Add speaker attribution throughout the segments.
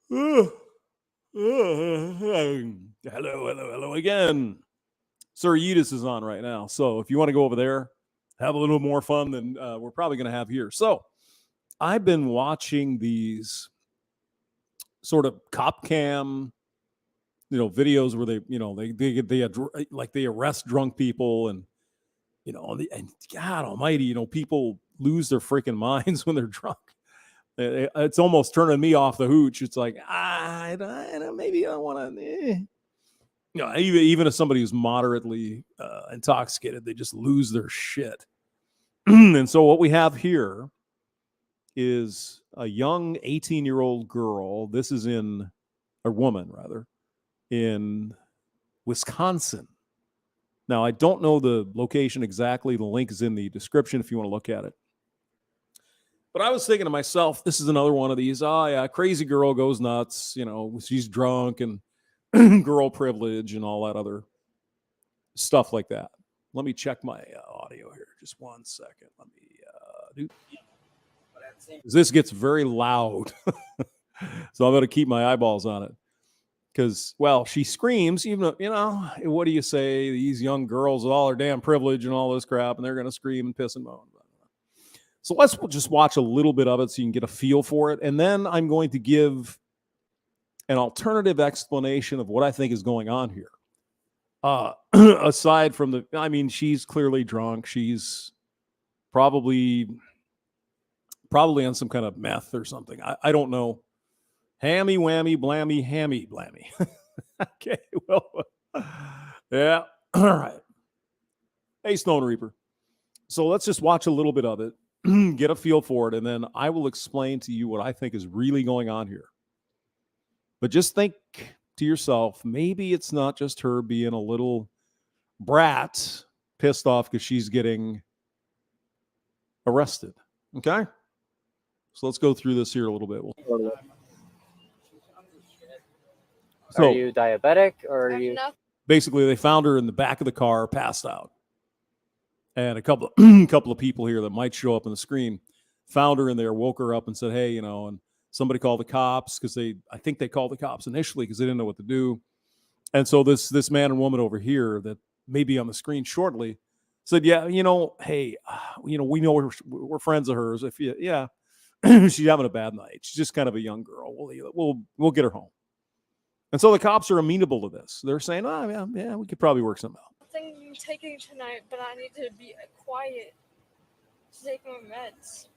Speaker 1: Hello again. Sir Yeetus is on right now. So if you want to go over there, have a little more fun than we're probably going to have here. So I've been watching these sort of cop cam, videos where they arrest drunk people and, and God almighty, people lose their freaking minds when they're drunk. It's almost turning me off the hooch. It's like, maybe I want to, even if somebody who's moderately intoxicated, they just lose their shit. And so what we have here is a young 18-year-old girl. This is a woman, rather, in Wisconsin. Now, I don't know the location exactly. The link is in the description if you want to look at it. But I was thinking to myself, this is another one of these, crazy girl goes nuts, she's drunk and girl privilege and all that other stuff like that. Let me check my audio here. Just 1 second. Let me do. This gets very loud. So I'm going to keep my eyeballs on it. Because, well, she screams, even, what do you say? These young girls with all their damn privilege and all this crap, and they're going to scream and piss and moan. So let's just watch a little bit of it so you can get a feel for it. And then I'm going to give an alternative explanation of what I think is going on here. Aside from she's clearly drunk. She's probably on some kind of meth or something. I don't know. Hammy, whammy, blammy, hammy, blammy. Okay, well, yeah. All right. Hey, Stone Reaper. So let's just watch a little bit of it, get a feel for it, and then I will explain to you what I think is really going on here. But just think to yourself, maybe it's not just her being a little brat pissed off because she's getting arrested. Okay? So let's go through this here a little bit.
Speaker 2: So, are you diabetic or are you?
Speaker 1: Basically, they found her in the back of the car, passed out. And a couple of people here that might show up on the screen found her in there, woke her up and said, hey, and somebody called the cops because I think they called the cops initially because they didn't know what to do. And so this man and woman over here that may be on the screen shortly said, yeah, hey, we know we're friends of hers. If she's having a bad night. She's just kind of a young girl. We'll get her home. And so the cops are amenable to this. They're saying, oh, yeah, we could probably work something out.
Speaker 3: I think I'm taking tonight, but I need to be quiet to take my meds.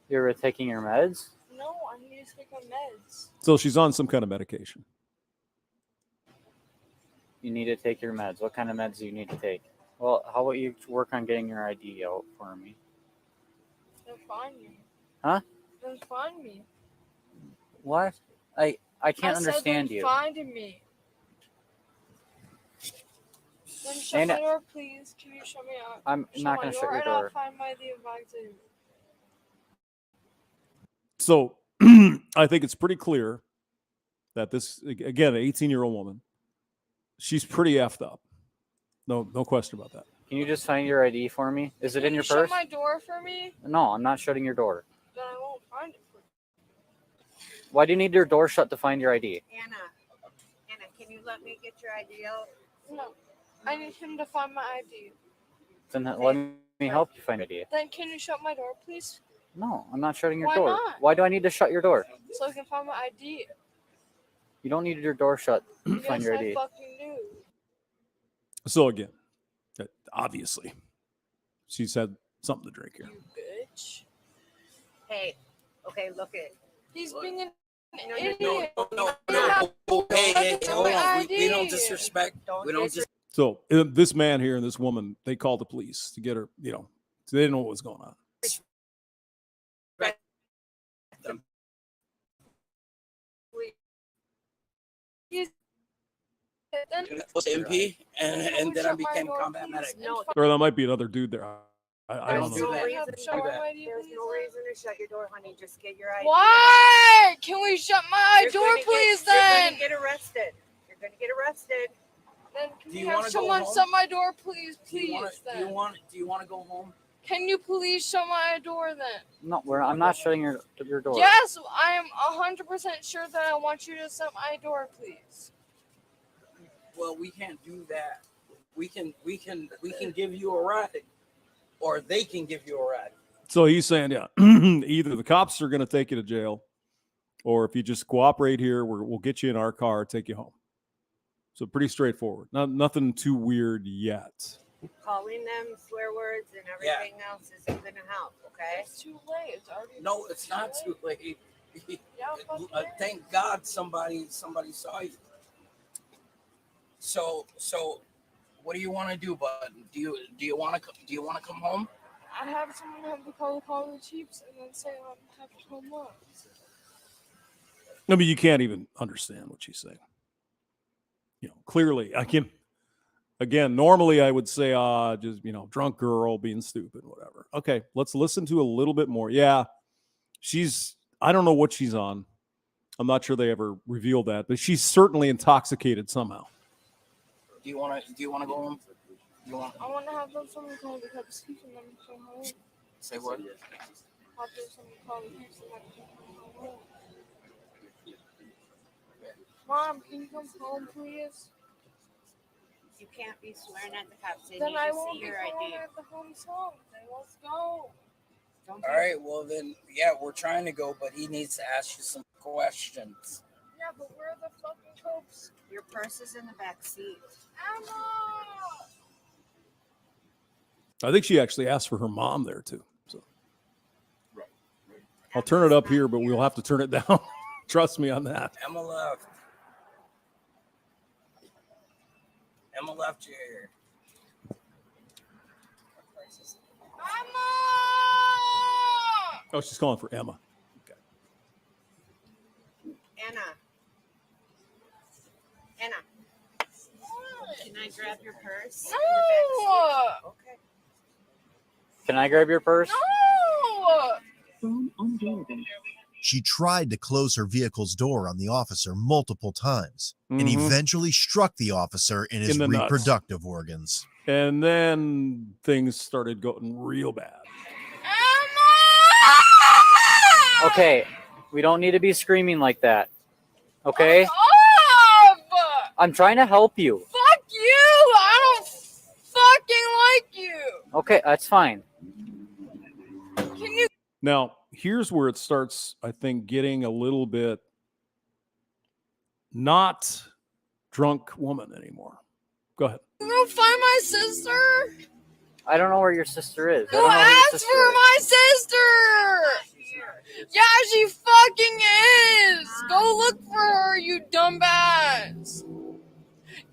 Speaker 2: You're taking your meds?
Speaker 3: No, I need to take my meds.
Speaker 1: So she's on some kind of medication.
Speaker 2: You need to take your meds. What kind of meds do you need to take? Well, how about you work on getting your ID out for me?
Speaker 3: Then find me.
Speaker 2: Huh?
Speaker 3: Then find me.
Speaker 2: What? I can't understand you.
Speaker 3: Find me. Then shut my door, please. Can you shut me out?
Speaker 2: I'm not going to shut your door.
Speaker 3: I'll find my advisor.
Speaker 1: So I think it's pretty clear that this, again, an 18-year-old woman, she's pretty effed up. No question about that.
Speaker 2: Can you just find your ID for me? Is it in your purse?
Speaker 3: Shut my door for me?
Speaker 2: No, I'm not shutting your door.
Speaker 3: Then I won't find it for you.
Speaker 2: Why do you need your door shut to find your ID?
Speaker 4: Anna, can you let me get your ID out?
Speaker 3: No, I need him to find my ID.
Speaker 2: Then let me help you find ID.
Speaker 3: Then can you shut my door, please?
Speaker 2: No, I'm not shutting your
Speaker 3: Why
Speaker 2: door.
Speaker 3: not?
Speaker 2: Why do I need to shut your door?
Speaker 3: So I can find my ID.
Speaker 2: You don't need your door shut to find your ID.
Speaker 3: Yes, I fucking do.
Speaker 1: So again, obviously, she's had something to drink here.
Speaker 3: You bitch.
Speaker 4: Hey, okay, look it.
Speaker 3: He's being an idiot.
Speaker 5: No. Hey, hold on. We don't disrespect. We don't just.
Speaker 1: So this man here and this woman, they called the police to get her, so they didn't know what was going on.
Speaker 5: Was MP, and then I became combat medic.
Speaker 4: No,
Speaker 1: Or that might be another dude there. I don't
Speaker 4: there's
Speaker 1: know.
Speaker 4: no reason
Speaker 5: Do that.
Speaker 4: to shut your door, honey. Just get your ID.
Speaker 3: Why? Can we shut my
Speaker 4: You're
Speaker 3: door,
Speaker 4: gonna
Speaker 3: please,
Speaker 4: You're
Speaker 3: then?
Speaker 4: gonna get arrested. You're gonna get arrested.
Speaker 3: Then can
Speaker 5: Do
Speaker 3: we
Speaker 5: you
Speaker 3: have
Speaker 5: wanna go
Speaker 3: someone
Speaker 5: home?
Speaker 3: shut my door, please,
Speaker 5: Do you
Speaker 3: please, then?
Speaker 5: want to go home?
Speaker 3: Can you please shut my door then?
Speaker 2: No, I'm not shutting your door.
Speaker 3: Yes, I am 100% sure that I want you to shut my door, please.
Speaker 5: Well, we can't do that. We can give you a ride, or they can give you a ride.
Speaker 1: So he's saying, yeah, either the cops are going to take you to jail, or if you just cooperate here, we'll get you in our car, take you home. So pretty straightforward. Nothing too weird yet.
Speaker 4: Calling them swear words and everything else isn't going to help, okay?
Speaker 3: It's too late. It's already
Speaker 5: No, it's not too late.
Speaker 3: Yeah,
Speaker 5: Thank God somebody saw you. So what do you want to do, bud? Do you want to come home?
Speaker 3: I have someone have to call the chiefs and then say I have to come up.
Speaker 1: I mean, you can't even understand what she's saying. Clearly, I can. Again, normally I would say, just, drunk girl being stupid, whatever. Okay, let's listen to a little bit more. Yeah, I don't know what she's on. I'm not sure they ever revealed that, but she's certainly intoxicated somehow.
Speaker 5: Do you want to go home?
Speaker 3: I want to have someone call the cops and then come home.
Speaker 5: Say what?
Speaker 3: Have someone call the cops and then come home. Mom, can you come home, please?
Speaker 4: You can't be swearing at the cops. They
Speaker 3: Then
Speaker 4: need
Speaker 3: I
Speaker 4: to
Speaker 3: won't
Speaker 4: see
Speaker 3: be
Speaker 4: your
Speaker 3: calling
Speaker 4: ID.
Speaker 3: at the home song. Then let's go.
Speaker 4: Don't
Speaker 5: All right, well then, yeah, we're trying to go, but he needs to ask you some questions.
Speaker 3: Yeah, but where are the fucking cops?
Speaker 4: Your purse is in the back seat.
Speaker 3: Emma!
Speaker 1: I think she actually asked for her mom there too. So I'll turn it up here, but we'll have to turn it down. Trust me on that.
Speaker 5: Emma left you here.
Speaker 3: Emma!
Speaker 1: Oh, she's calling for Emma. Okay.
Speaker 4: Anna, can I grab your purse? in your back seat?
Speaker 3: No!
Speaker 4: Okay.
Speaker 2: Can I grab your purse?
Speaker 3: No!
Speaker 6: She tried to close her vehicle's door on the officer multiple times and
Speaker 1: Mhm.
Speaker 6: eventually struck the officer in his
Speaker 1: In the nuts.
Speaker 6: reproductive organs.
Speaker 1: And then things started going real bad.
Speaker 3: Emma!
Speaker 2: Okay, we don't need to be screaming like that. Okay?
Speaker 3: Stop!
Speaker 2: I'm trying to help you.
Speaker 3: Fuck you! I don't fucking like you!
Speaker 2: Okay, that's fine.
Speaker 3: Can you
Speaker 1: Now, here's where it starts, I think, getting a little bit not drunk woman anymore. Go ahead.
Speaker 3: go find my sister?
Speaker 2: I don't know where your sister is. I
Speaker 3: Go
Speaker 2: don't know who your
Speaker 3: ask
Speaker 2: sister
Speaker 3: for
Speaker 2: is.
Speaker 3: my sister! Yeah, she fucking is! Go look for her, you dumbass!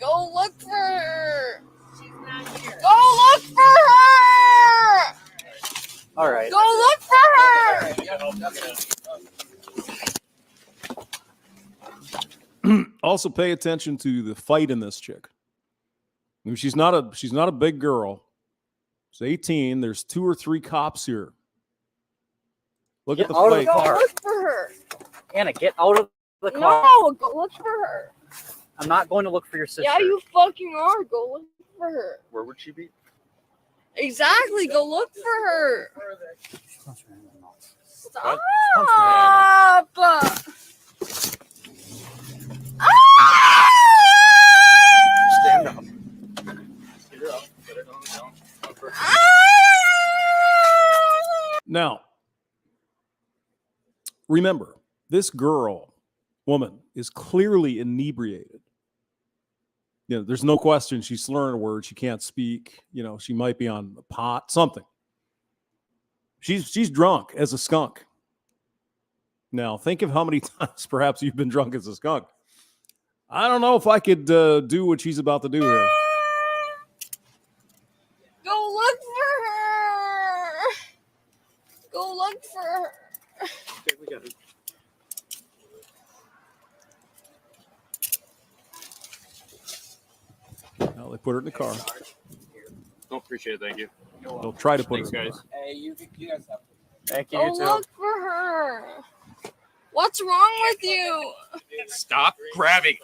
Speaker 3: Go look for her!
Speaker 4: She's not here.
Speaker 3: Go look for her!
Speaker 2: All right.
Speaker 3: Go look for her!
Speaker 1: Also, pay attention to the fight in this chick. I mean, she's not a big girl. She's 18. There's 2 or 3 cops here. Look
Speaker 2: Get
Speaker 1: at the
Speaker 2: out of the
Speaker 1: fight.
Speaker 2: car.
Speaker 3: Go look for her!
Speaker 2: Anna, get out of the car.
Speaker 3: No, go look for her!
Speaker 2: I'm not going to look for your sister.
Speaker 3: Yeah, you fucking are. Go look for her.
Speaker 7: Where would she be?
Speaker 3: Exactly, go look for her. Stop!
Speaker 7: Stand up. Get her up. Put it on the ground.
Speaker 1: Now, remember, this woman, is clearly inebriated. There's no question she's slurring a word. She can't speak. She might be on the pot, something. She's drunk as a skunk. Now, think of how many times perhaps you've been drunk as a skunk. I don't know if I could do what she's about to do here.
Speaker 3: Go look for her. Go look for her.
Speaker 7: Okay, we got it.
Speaker 1: Now they put her in the car.
Speaker 7: Don't appreciate it. Thank you.
Speaker 1: They'll try to put
Speaker 7: Thanks,
Speaker 1: her in the
Speaker 7: guys.
Speaker 1: car.
Speaker 5: Hey, you guys have
Speaker 2: Thank you,
Speaker 3: Go
Speaker 2: you too.
Speaker 3: look for her. What's wrong with you?
Speaker 7: Stop grabbing.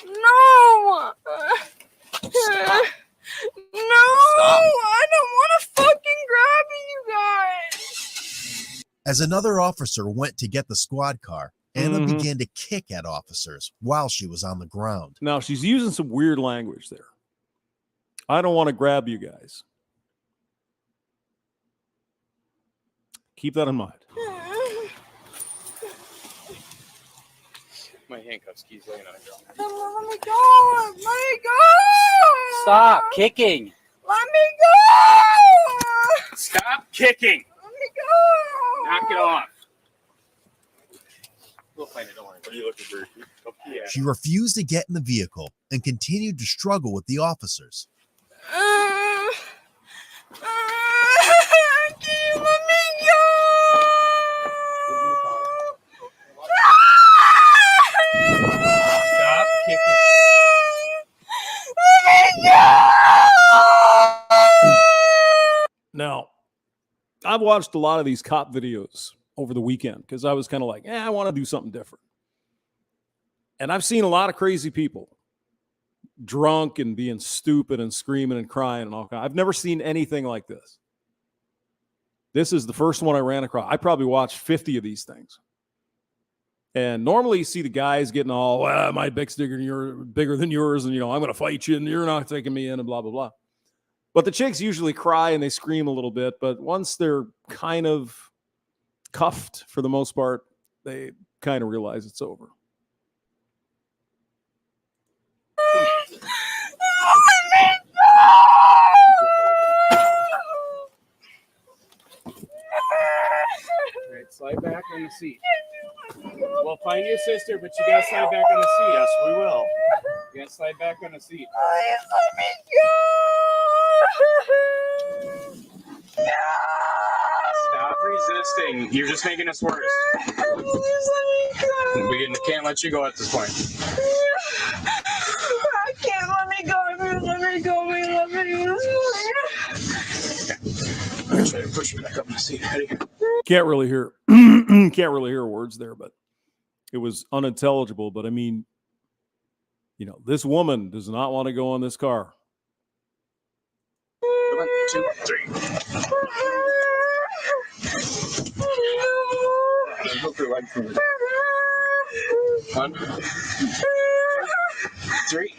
Speaker 3: No!
Speaker 5: Stop.
Speaker 3: No!
Speaker 5: Stop.
Speaker 3: I don't want to fucking grab you guys!
Speaker 6: As another officer went to get the squad car, Anna
Speaker 1: Mhm.
Speaker 6: began to kick at officers while she was on the ground.
Speaker 1: Now, she's using some weird language there. I don't want to grab you guys. Keep that in mind.
Speaker 7: My handcuffs, keys laying on the ground.
Speaker 3: Let me go! Let me go!
Speaker 2: Stop kicking.
Speaker 3: Let me go!
Speaker 7: Stop kicking!
Speaker 3: Let me go!
Speaker 7: Knock it off. We'll find it, don't worry. What are you looking for? Oh, yeah.
Speaker 6: She refused to get in the vehicle and continued to struggle with the officers.
Speaker 3: Can you let me go?
Speaker 7: Stop kicking.
Speaker 3: Let me go!
Speaker 1: Now, I've watched a lot of these cop videos over the weekend because I was kind of like, I want to do something different. And I've seen a lot of crazy people drunk and being stupid and screaming and crying and all kinds. I've never seen anything like this. This is the first one I ran across. I probably watched 50 of these things. And normally you see the guys getting all, well, my dick's bigger than yours, and I'm going to fight you, and you're not taking me in, and blah, blah, blah. But the chicks usually cry and they scream a little bit, but once they're kind of cuffed for the most part, they kind of realize it's over.
Speaker 7: All right, slide back on the seat. We'll find your sister, but you gotta slide back on the seat. Yes, we will. You gotta slide back on the seat. Stop resisting. You're just making us worse. We can't let you go at this point.
Speaker 3: I can't let me go. Let me go. Let me go.
Speaker 7: Try to push me back up in the seat. Ready?
Speaker 1: Can't really hear words there, but it was unintelligible. But I mean, this woman does not want to go in this car.
Speaker 7: 1, 2, 3. Hook your leg from the 1, 2, 3.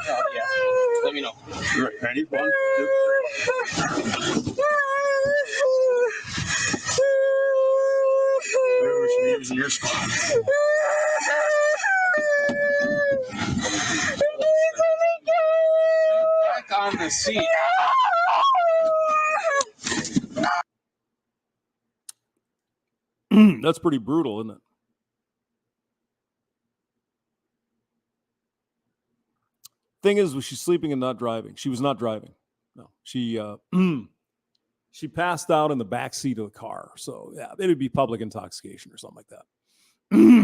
Speaker 7: Oh, yeah. Let me know. Right. Ready? 1, 2, 3. Maybe we should be using your spot. Back on the seat.
Speaker 1: That's pretty brutal, isn't it? Thing is, was she sleeping and not driving? She was not driving. No, she she passed out in the back seat of the car. So yeah, it'd be public intoxication or something like that.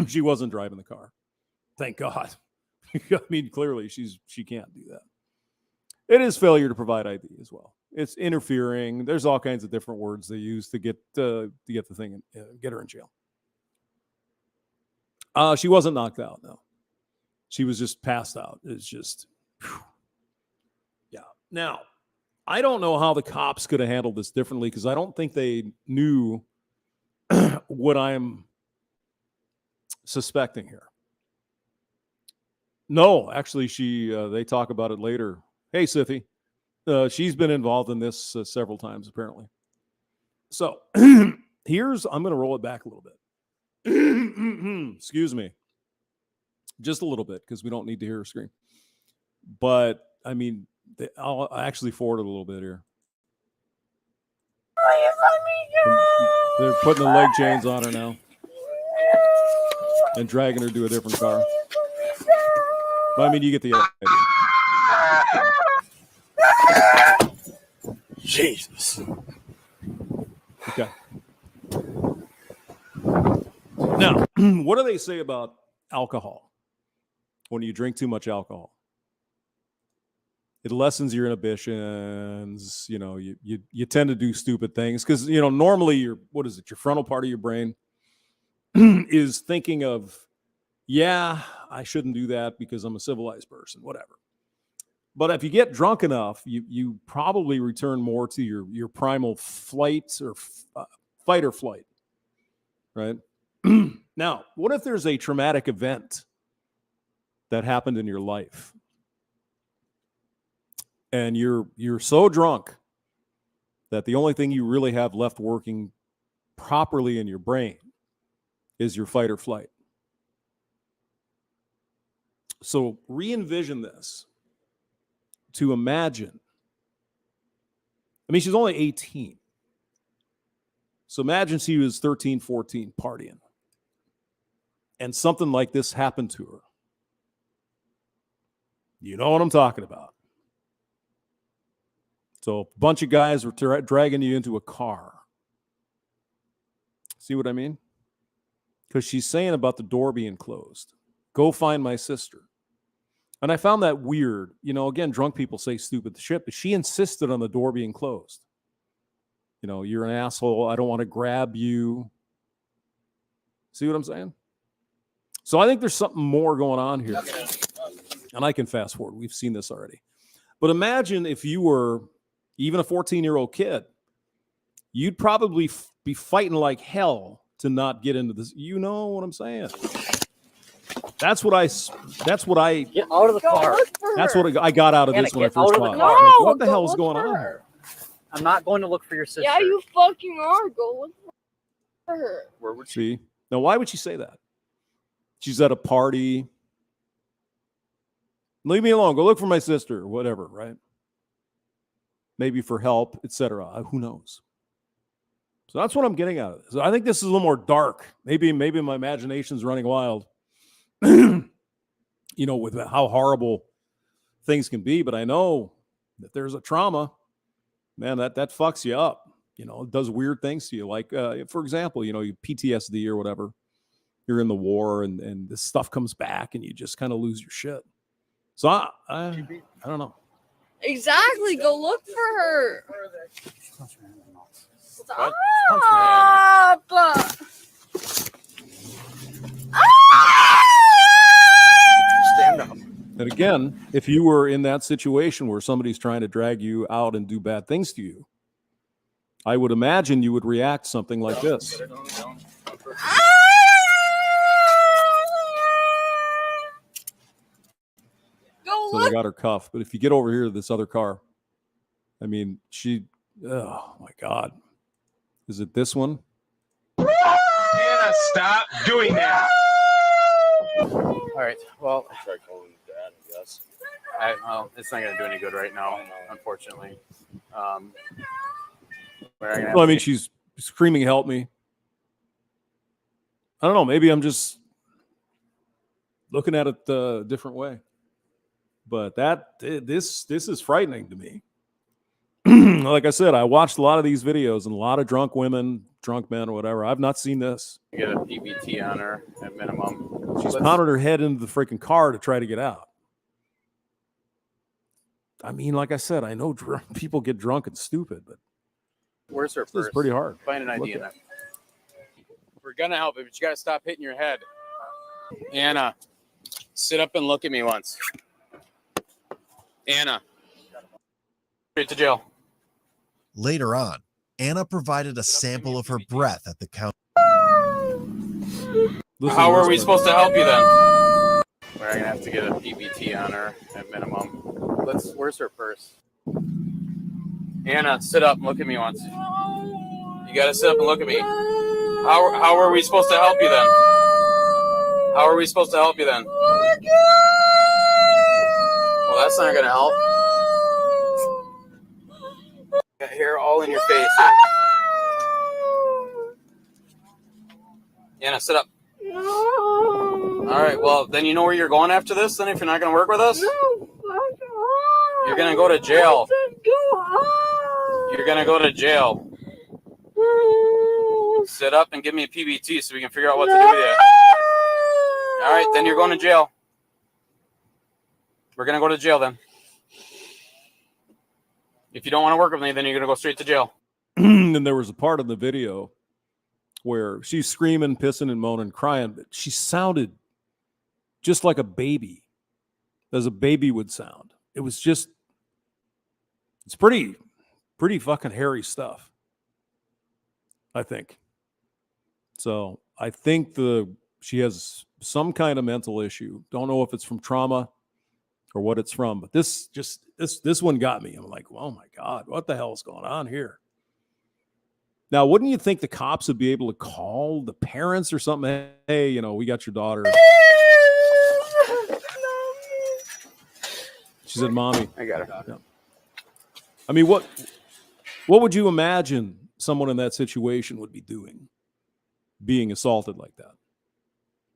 Speaker 1: She wasn't driving the car. Thank God. I mean, clearly she can't do that. It is failure to provide ID as well. It's interfering. There's all kinds of different words they use to get the thing and get her in jail. She wasn't knocked out. No, she was just passed out. It's just, whew. Yeah. Now, I don't know how the cops could have handled this differently because I don't think they knew what I'm suspecting here. No, actually, they talk about it later. Hey, Sithy. She's been involved in this several times, apparently. So I'm going to roll it back a little bit. Excuse me. Just a little bit because we don't need to hear her scream. But, I mean, I'll actually forward it a little bit here. They're putting the leg chains on her now and dragging her to a different car. But, I mean, you get the idea.
Speaker 7: Jesus.
Speaker 1: Okay. Now, what do they say about alcohol when you drink too much alcohol? It lessens your inhibitions. You tend to do stupid things because, normally your frontal part of your brain is thinking of, yeah, I shouldn't do that because I'm a civilized person, whatever. But if you get drunk enough, you probably return more to your primal flight or fight or flight, right? Now, what if there's a traumatic event that happened in your life, and you're so drunk that the only thing you really have left working properly in your brain is your fight or flight? So re-envision this. To imagine. I mean, she's only 18. So imagine she was 13, 14, partying. And something like this happened to her. You know what I'm talking about. So a bunch of guys were dragging you into a car. See what I mean? Because she's saying about the door being closed. Go find my sister. And I found that weird. You know, again, drunk people say stupid shit, but she insisted on the door being closed. You know, you're an asshole. I don't want to grab you. See what I'm saying? So I think there's something more going on here. And I can fast forward. We've seen this already. But imagine if you were even a 14-year-old kid, you'd probably be fighting like hell to not get into this. You know what I'm saying? That's what I
Speaker 2: Get out of the car.
Speaker 1: That's what I got out of
Speaker 2: Anna,
Speaker 1: this when I
Speaker 2: get out
Speaker 1: first
Speaker 2: of the
Speaker 1: watched.
Speaker 2: car.
Speaker 1: Like,
Speaker 3: No,
Speaker 1: what the
Speaker 3: go
Speaker 1: hell is
Speaker 3: look
Speaker 1: going
Speaker 3: for
Speaker 1: on
Speaker 3: her.
Speaker 1: here?
Speaker 2: I'm not going to look for your sister.
Speaker 3: Yeah, you fucking are. Go look for her.
Speaker 2: Where would she?
Speaker 1: See? Now, why would she say that? She's at a party. Leave me alone. Go look for my sister or whatever, right? Maybe for help, etc. Who knows? So that's what I'm getting out of this. I think this is a little more dark. Maybe my imagination's running wild. You know, with how horrible things can be. But I know that there's a trauma, man, that fucks you up. You know, it does weird things to you. Like, for example, you know, you PTSD or whatever. You're in the war and this stuff comes back and you just kind of lose your shit. So I don't know.
Speaker 3: Exactly. Go look for her. Stop.
Speaker 5: Stand up.
Speaker 1: And again, if you were in that situation where somebody's trying to drag you out and do bad things to you, I would imagine you would react something like this.
Speaker 3: Go
Speaker 1: So they
Speaker 3: look.
Speaker 1: got her cuffed. But if you get over here to this other car, I mean, oh my God. Is it this one?
Speaker 8: Anna, stop doing that.
Speaker 2: All right. Well,
Speaker 8: I'll try calling Dad, I guess.
Speaker 2: well, it's not going to do any good right now, unfortunately.
Speaker 1: Well, I mean, she's screaming, help me. I don't know. Maybe I'm just looking at it a different way. But this is frightening to me. Like I said, I watched a lot of these videos and a lot of drunk women, drunk men, or whatever. I've not seen this.
Speaker 2: get a PBT on her at minimum.
Speaker 1: She's pounded her head into the freaking car to try to get out. I mean, like I said, I know people get drunk and stupid, but
Speaker 2: Where's her
Speaker 1: this
Speaker 2: purse?
Speaker 1: is pretty hard.
Speaker 2: Find an ID in
Speaker 1: Look
Speaker 2: there. We're gonna help you, but you gotta stop hitting your head. Anna, sit up and look at me once. Anna, straight to jail.
Speaker 6: Later on, Anna provided a sample of her breath at the counter.
Speaker 1: Listen
Speaker 2: How
Speaker 1: to
Speaker 2: are
Speaker 1: this
Speaker 2: we
Speaker 1: part.
Speaker 2: supposed to help you then? We're gonna have to get a PBT on her at minimum. Where's her purse? Anna, sit up and look at me once. You gotta sit up and look at me. How are we supposed to help you then? How are we supposed to help you then? Well, that's not gonna help. Got hair all in your face here. Anna, sit up. All right, well, then you know where you're going after this, then, if you're not going to work with us? You're going to go to jail. You're going to go to jail. Sit up and give me a PBT so we can figure out what to do with you. All right, then you're going to jail. We're going to go to jail then. If you don't want to work with me, then you're going to go straight to jail.
Speaker 1: And there was a part of the video where she's screaming, pissing, and moaning, crying, but she sounded just like a baby, as a baby would sound. It was just, it's pretty fucking hairy stuff, I think. So I think she has some kind of mental issue. Don't know if it's from trauma or what it's from, but this one got me. I'm like, oh my God, what the hell is going on here? Now, wouldn't you think the cops would be able to call the parents or something? Hey, we got your daughter. She said, "Mommy."
Speaker 2: I got her.
Speaker 1: Yeah. I mean, what would you imagine someone in that situation would be doing, being assaulted like that?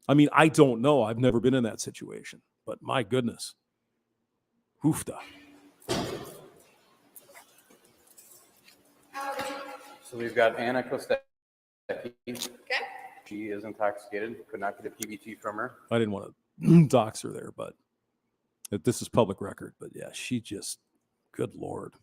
Speaker 1: I mean, I don't know. I've never been in that situation, but my goodness. Hoofda.
Speaker 2: So we've got Anna Kostecki.
Speaker 3: Okay.
Speaker 2: She is intoxicated. Could not get a PBT from her.
Speaker 1: I didn't want to dox her there, but this is public record. But yeah, she just, good Lord.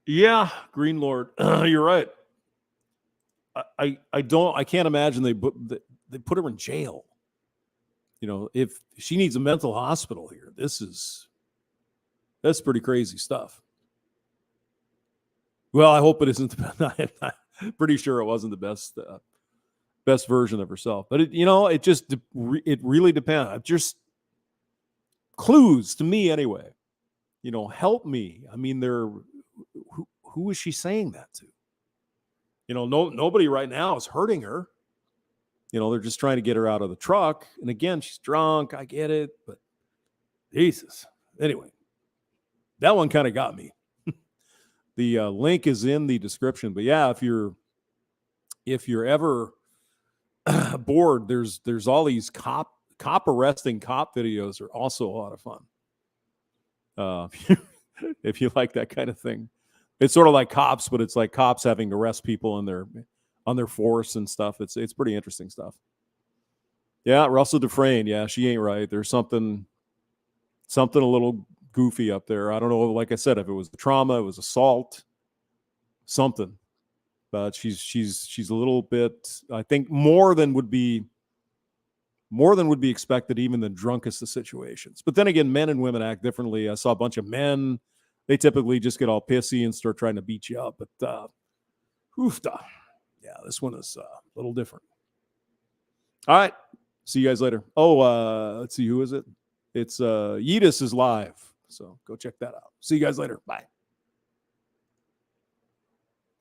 Speaker 1: Yeah, Green Lord, you're right. I can't imagine they put her in jail. If she needs a mental hospital here, that's pretty crazy stuff. Well, I hope it isn't. I'm pretty sure it wasn't the best version of herself, but it really depends. Just clues to me anyway. Help me. I mean, who is she saying that to? Nobody right now is hurting her. They're just trying to get her out of the truck. And again, she's drunk. I get it, but Jesus. Anyway, that one kind of got me. The link is in the description. But yeah, if you're ever bored, there's all these cop arresting cop videos are also a lot of fun. If you like that kind of thing. It's sort of like Cops, but it's like cops having to arrest people on their force and stuff. It's pretty interesting stuff. Yeah, Russell Dufresne. Yeah, she ain't right. There's something a little goofy up there. I don't know. Like I said, if it was trauma, it was assault, something. But she's a little bit. I think more than would be expected, even the drunkest of situations. But then again, men and women act differently. I saw a bunch of men. They typically just get all pissy and start trying to beat you up. But hoofda. Yeah, this one is a little different. All right. See you guys later. Oh, let's see. Who is it? It's Yeetus is live. So go check that out. See you guys later. Bye.